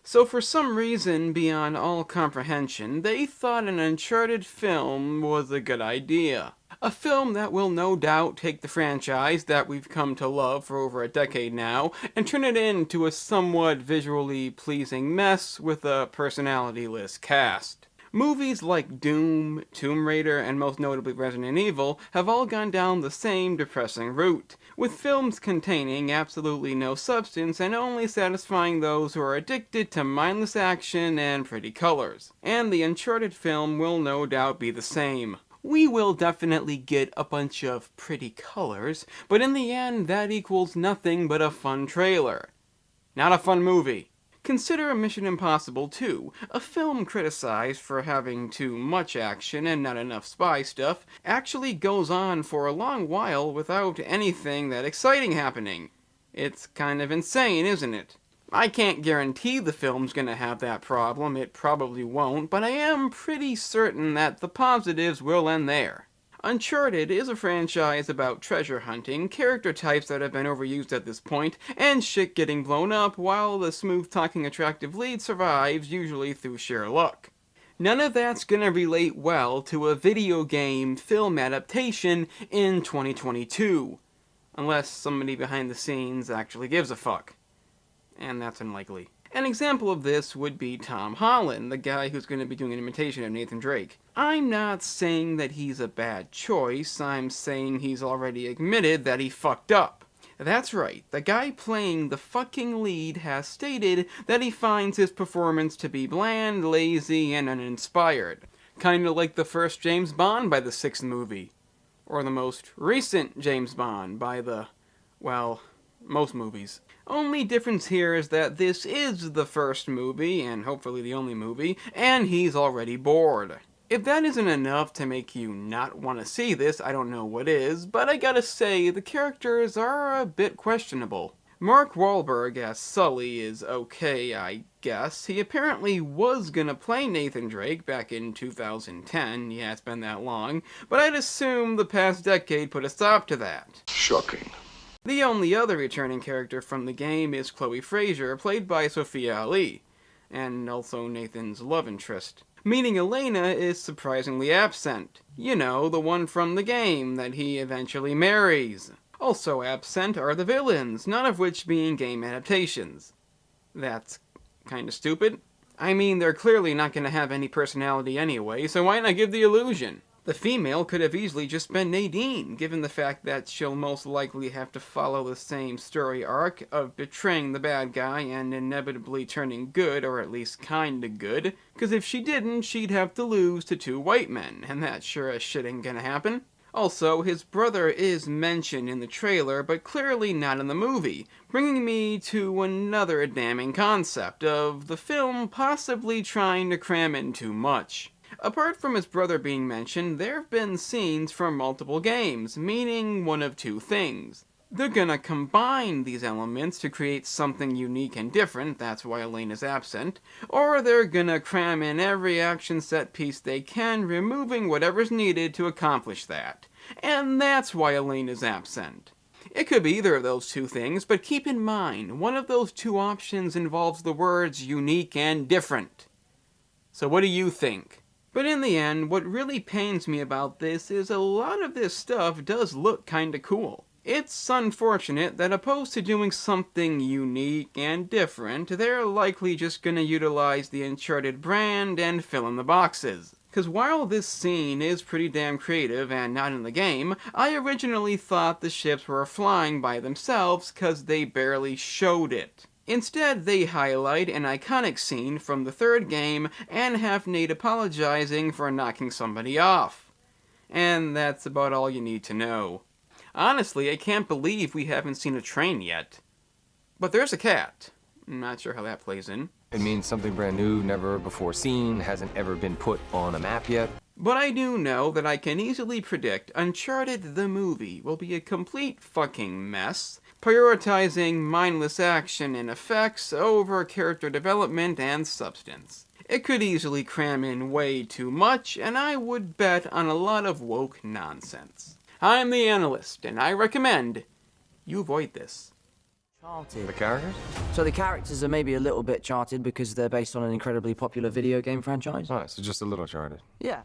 So for some reason beyond all comprehension, they thought an Uncharted film was a good idea. A film that will no doubt take the franchise that we've come to love for over a decade now and turn it into a somewhat visually pleasing mess with a personality-less cast. Movies like Doom, Tomb Raider, and most notably Resident Evil have all gone down the same depressing route, with films containing absolutely no substance and only satisfying those who are addicted to mindless action and pretty colors. And the Uncharted film will no doubt be the same. We will definitely get a bunch of pretty colors, but in the end that equals nothing but a fun trailer. Not a fun movie. Consider Mission Impossible 2, a film criticized for having too much action and not enough spy stuff, actually goes on for a long while without anything that exciting happening. It's kind of insane, isn't it? I can't guarantee the film's gonna have that problem, it probably won't, but I am pretty certain that the positives will end there. Uncharted is a franchise about treasure hunting, character types that have been overused at this point, and shit getting blown up while the smooth-talking attractive lead survives, usually through sheer luck. None of that's gonna relate well to a video game film adaptation in 2022. Unless somebody behind the scenes actually gives a fuck. And that's unlikely. An example of this would be Tom Holland, the guy who's going to be doing an imitation of Nathan Drake. I'm not saying that he's a bad choice, I'm saying he's already admitted that he fucked up. That's right, the guy playing the fucking lead has stated that he finds his performance to be bland, lazy, and uninspired. Kinda like the first James Bond by the sixth movie. Or the most recent James Bond by the, well, most movies. Only difference here is that this is the first movie, and hopefully the only movie, and he's already bored. If that isn't enough to make you not want to see this, I don't know what is, but I gotta say, the characters are a bit questionable. Mark Wahlberg as Sully is okay, I guess. He apparently was gonna play Nathan Drake back in 2010, yeah, it's been that long, but I'd assume the past decade put a stop to that. Shocking. The only other returning character from the game is Chloe Frazer, played by Sophia Ali, and also Nathan's love interest. Meaning Elena is surprisingly absent. You know, the one from the game that he eventually marries. Also absent are the villains, none of which being game adaptations. That's kinda stupid. I mean, they're clearly not gonna have any personality anyway, so why not give the illusion? The female could have easily just been Nadine, given the fact that she'll most likely have to follow the same story arc of betraying the bad guy and inevitably turning good, or at least kinda good, because if she didn't, she'd have to lose to two white men, and that sure as shit ain't gonna happen. Also, his brother is mentioned in the trailer, but clearly not in the movie, bringing me to another damning concept of the film possibly trying to cram in too much. Apart from his brother being mentioned, there have been scenes from multiple games, meaning one of two things. They're gonna combine these elements to create something unique and different, that's why Elaine is absent, or they're gonna cram in every action set piece they can, removing whatever's needed to accomplish that. And that's why Elaine is absent. It could be either of those two things, but keep in mind, one of those two options involves the words unique and different. So what do you think? But in the end, what really pains me about this is a lot of this stuff does look kinda cool. It's unfortunate that opposed to doing something unique and different, they're likely just gonna utilize the Uncharted brand and fill in the boxes. Cause while this scene is pretty damn creative and not in the game, I originally thought the ships were flying by themselves cause they barely showed it. Instead, they highlight an iconic scene from the third game and have Nate apologizing for knocking somebody off. And that's about all you need to know. Honestly, I can't believe we haven't seen a train yet. But there's a cat. I'm not sure how that plays in. It means something brand new, never before seen, hasn't ever been put on a map yet. But I do know that I can easily predict Uncharted the movie will be a complete fucking mess, prioritizing mindless action and effects over character development and substance. It could easily cram in way too much, and I would bet on a lot of woke nonsense. I'm the Analyst, and I recommend you avoid this. Uncharted. The characters? So the characters are maybe a little bit charted because they're based on an incredibly popular video game franchise. Oh, so just a little charted. Yeah.